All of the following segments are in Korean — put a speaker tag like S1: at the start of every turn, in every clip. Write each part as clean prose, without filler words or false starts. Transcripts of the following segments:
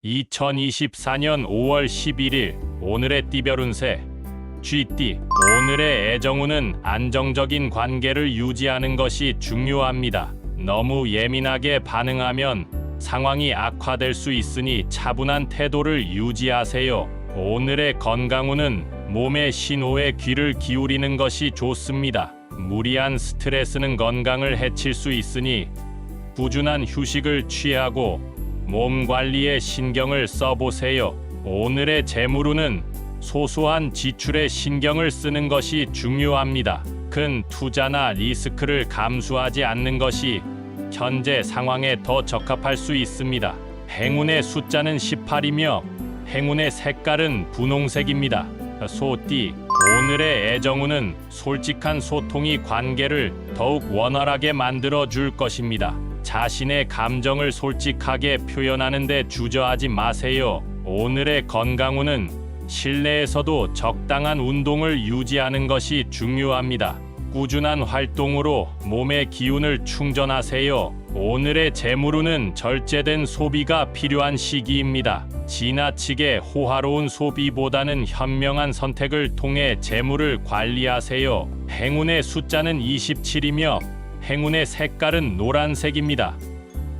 S1: 2024년 5월 11일 오늘의 띠별 운세 쥐띠. 오늘의 애정운은 안정적인 관계를 유지하는 것이 중요합니다. 너무 예민하게 반응하면 상황이 악화될 수 있으니 차분한 태도를 유지하세요. 오늘의 건강운은 몸의 신호에 귀를 기울이는 것이 좋습니다. 무리한 스트레스는 건강을 해칠 수 있으니 꾸준한 휴식을 취하고 몸 관리에 신경을 써보세요. 오늘의 재물운은 소소한 지출에 신경을 쓰는 것이 중요합니다. 큰 투자나 리스크를 감수하지 않는 것이 현재 상황에 더 적합할 수 있습니다. 행운의 숫자는 18이며 행운의 색깔은 분홍색입니다. 소띠. 오늘의 애정운은 솔직한 소통이 관계를 더욱 원활하게 만들어 줄 것입니다. 자신의 감정을 솔직하게 표현하는 데 주저하지 마세요. 오늘의 건강운은 실내에서도 적당한 운동을 유지하는 것이 중요합니다. 꾸준한 활동으로 몸의 기운을 충전하세요. 오늘의 재물운은 절제된 소비가 필요한 시기입니다. 지나치게 호화로운 소비보다는 현명한 선택을 통해 재물을 관리하세요. 행운의 숫자는 27이며 행운의 색깔은 노란색입니다.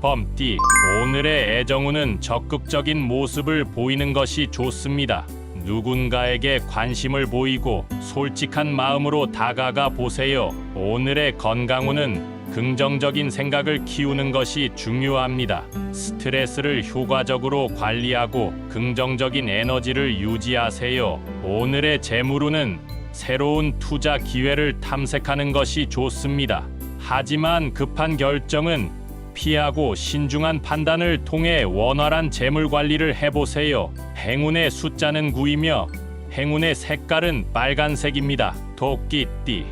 S1: 범띠. 오늘의 애정운은 적극적인 모습을 보이는 것이 좋습니다. 누군가에게 관심을 보이고 솔직한 마음으로 다가가 보세요. 오늘의 건강운은 긍정적인 생각을 키우는 것이 중요합니다. 스트레스를 효과적으로 관리하고 긍정적인 에너지를 유지하세요. 오늘의 재물운은 새로운 투자 기회를 탐색하는 것이 좋습니다. 하지만 급한 결정은 피하고 신중한 판단을 통해 원활한 재물 관리를 해보세요. 행운의 숫자는 9이며 행운의 색깔은 빨간색입니다. 토끼띠.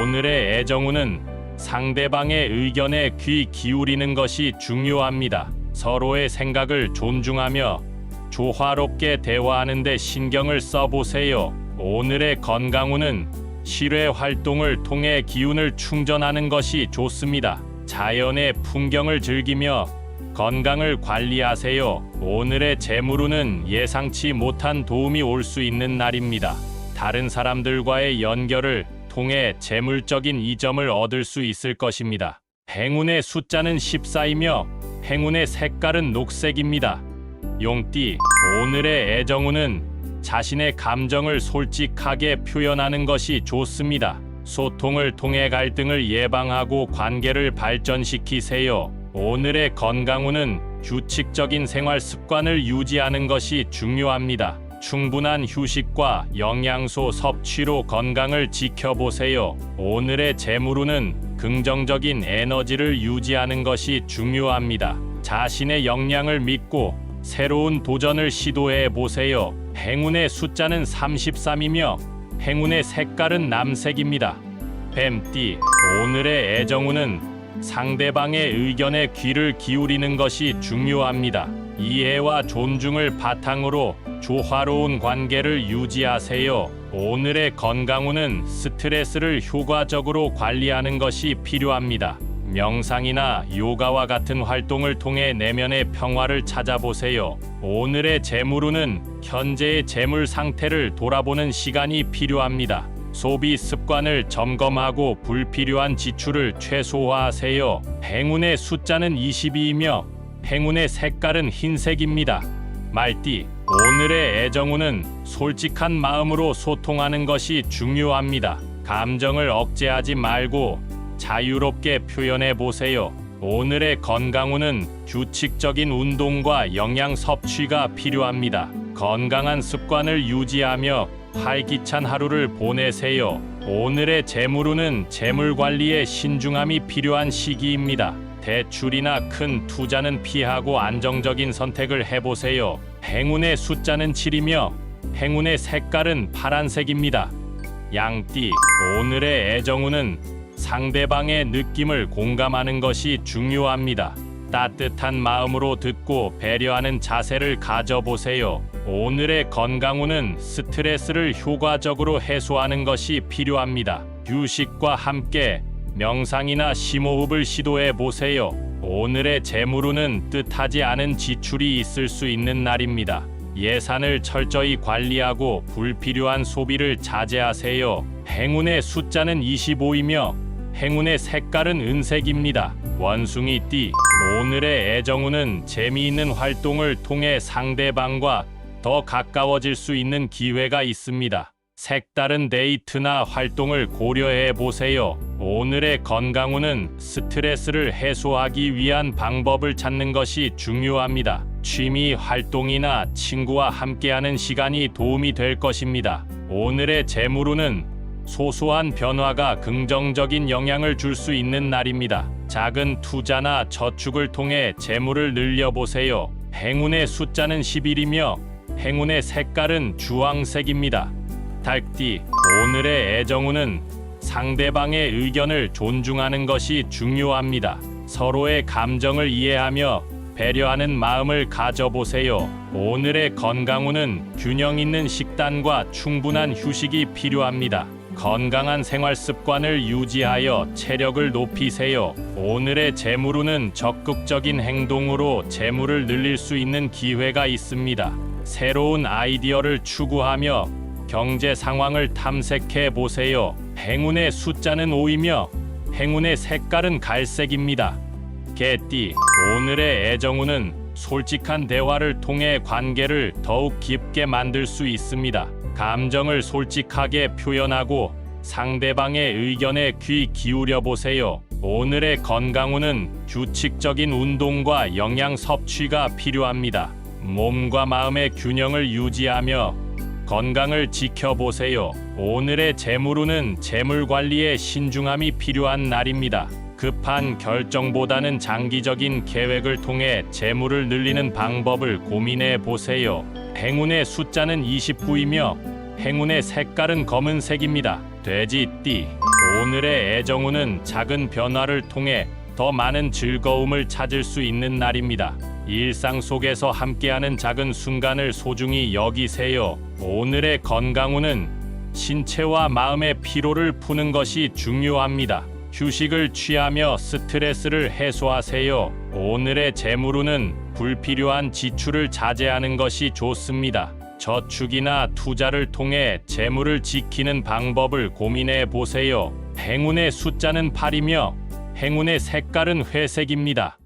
S1: 오늘의 애정운은 상대방의 의견에 귀 기울이는 것이 중요합니다. 서로의 생각을 존중하며 조화롭게 대화하는 데 신경을 써보세요. 오늘의 건강운은 실외 활동을 통해 기운을 충전하는 것이 좋습니다. 자연의 풍경을 즐기며 건강을 관리하세요. 오늘의 재물운은 예상치 못한 도움이 올 수 있는 날입니다. 다른 사람들과의 연결을 통해 재물적인 이점을 얻을 수 있을 것입니다. 행운의 숫자는 14이며 행운의 색깔은 녹색입니다. 용띠. 오늘의 애정운은 자신의 감정을 솔직하게 표현하는 것이 좋습니다. 소통을 통해 갈등을 예방하고 관계를 발전시키세요. 오늘의 건강운은 규칙적인 생활 습관을 유지하는 것이 중요합니다. 충분한 휴식과 영양소 섭취로 건강을 지켜보세요. 오늘의 재물운은 긍정적인 에너지를 유지하는 것이 중요합니다. 자신의 역량을 믿고 새로운 도전을 시도해 보세요. 행운의 숫자는 33이며 행운의 색깔은 남색입니다. 뱀띠. 오늘의 애정운은 상대방의 의견에 귀를 기울이는 것이 중요합니다. 이해와 존중을 바탕으로 조화로운 관계를 유지하세요. 오늘의 건강운은 스트레스를 효과적으로 관리하는 것이 필요합니다. 명상이나 요가와 같은 활동을 통해 내면의 평화를 찾아보세요. 오늘의 재물운은 현재의 재물 상태를 돌아보는 시간이 필요합니다. 소비 습관을 점검하고 불필요한 지출을 최소화하세요. 행운의 숫자는 22이며 행운의 색깔은 흰색입니다. 말띠. 오늘의 애정운은 솔직한 마음으로 소통하는 것이 중요합니다. 감정을 억제하지 말고 자유롭게 표현해 보세요. 오늘의 건강운은 규칙적인 운동과 영양 섭취가 필요합니다. 건강한 습관을 유지하며 활기찬 하루를 보내세요. 오늘의 재물운은 재물 관리에 신중함이 필요한 시기입니다. 대출이나 큰 투자는 피하고 안정적인 선택을 해보세요. 행운의 숫자는 7이며 행운의 색깔은 파란색입니다. 양띠. 오늘의 애정운은 상대방의 느낌을 공감하는 것이 중요합니다. 따뜻한 마음으로 듣고 배려하는 자세를 가져보세요. 오늘의 건강운은 스트레스를 효과적으로 해소하는 것이 필요합니다. 휴식과 함께 명상이나 심호흡을 시도해 보세요. 오늘의 재물운은 뜻하지 않은 지출이 있을 수 있는 날입니다. 예산을 철저히 관리하고 불필요한 소비를 자제하세요. 행운의 숫자는 25이며 행운의 색깔은 은색입니다. 원숭이띠, 오늘의 애정운은 재미있는 활동을 통해 상대방과 더 가까워질 수 있는 기회가 있습니다. 색다른 데이트나 활동을 고려해 보세요. 오늘의 건강운은 스트레스를 해소하기 위한 방법을 찾는 것이 중요합니다. 취미 활동이나 친구와 함께하는 시간이 도움이 될 것입니다. 오늘의 재물운은 소소한 변화가 긍정적인 영향을 줄 수 있는 날입니다. 작은 투자나 저축을 통해 재물을 늘려보세요. 행운의 숫자는 11이며 행운의 색깔은 주황색입니다. 닭띠, 오늘의 애정운은 상대방의 의견을 존중하는 것이 중요합니다. 서로의 감정을 이해하며 배려하는 마음을 가져보세요. 오늘의 건강운은 균형 있는 식단과 충분한 휴식이 필요합니다. 건강한 생활 습관을 유지하여 체력을 높이세요. 오늘의 재물운은 적극적인 행동으로 재물을 늘릴 수 있는 기회가 있습니다. 새로운 아이디어를 추구하며 경제 상황을 탐색해 보세요. 행운의 숫자는 5이며 행운의 색깔은 갈색입니다. 개띠, 오늘의 애정운은 솔직한 대화를 통해 관계를 더욱 깊게 만들 수 있습니다. 감정을 솔직하게 표현하고 상대방의 의견에 귀 기울여 보세요. 오늘의 건강운은 규칙적인 운동과 영양 섭취가 필요합니다. 몸과 마음의 균형을 유지하며 건강을 지켜보세요. 오늘의 재물운은 재물 관리에 신중함이 필요한 날입니다. 급한 결정보다는 장기적인 계획을 통해 재물을 늘리는 방법을 고민해 보세요. 행운의 숫자는 29이며 행운의 색깔은 검은색입니다. 돼지띠, 오늘의 애정운은 작은 변화를 통해 더 많은 즐거움을 찾을 수 있는 날입니다. 일상 속에서 함께하는 작은 순간을 소중히 여기세요. 오늘의 건강운은 신체와 마음의 피로를 푸는 것이 중요합니다. 휴식을 취하며 스트레스를 해소하세요. 오늘의 재물운은 불필요한 지출을 자제하는 것이 좋습니다. 저축이나 투자를 통해 재물을 지키는 방법을 고민해 보세요. 행운의 숫자는 8이며 행운의 색깔은 회색입니다.